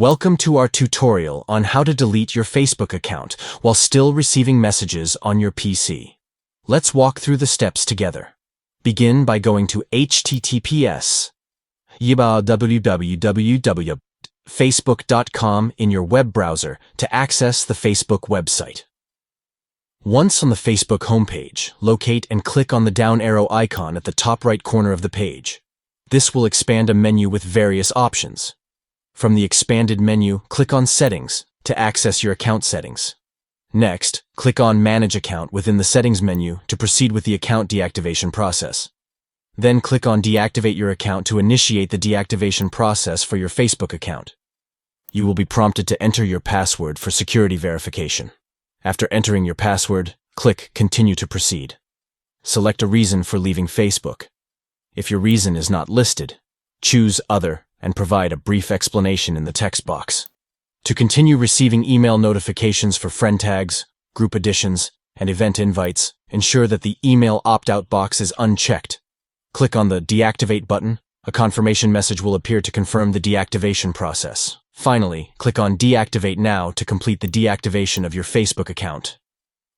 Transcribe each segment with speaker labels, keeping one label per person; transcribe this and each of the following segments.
Speaker 1: Welcome to our tutorial on how to delete your Facebook account while still receiving messages on your PC. Let's walk through the steps together. Begin by going to https://www.facebook.com in your web browser to access the Facebook website. Once on the Facebook homepage, locate and click on the down arrow icon at the top right corner of the page. This will expand a menu with various options. From the expanded menu, click on Settings to access your account settings. Next, click on Manage Account within the Settings menu to proceed with the account deactivation process. Then click on Deactivate your account to initiate the deactivation process for your Facebook account. You will be prompted to enter your password for security verification. After entering your password, click Continue to proceed. Select a reason for leaving Facebook. If your reason is not listed, choose Other and provide a brief explanation in the text box. To continue receiving email notifications for friend tags, group additions, and event invites, ensure that the email opt-out box is unchecked. Click on the Deactivate button. A confirmation message will appear to confirm the deactivation process. Finally, click on Deactivate Now to complete the deactivation of your Facebook account.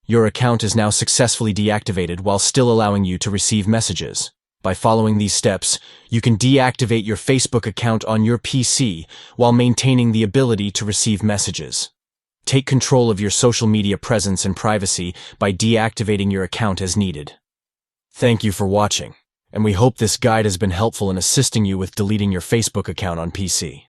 Speaker 1: Your account is now successfully deactivated while still allowing you to receive messages. By following these steps, you can deactivate your Facebook account on your PC while maintaining the ability to receive messages. Take control of your social media presence and privacy by deactivating your account as needed. Thank you for watching, and we hope this guide has been helpful in assisting you with deleting your Facebook account on PC.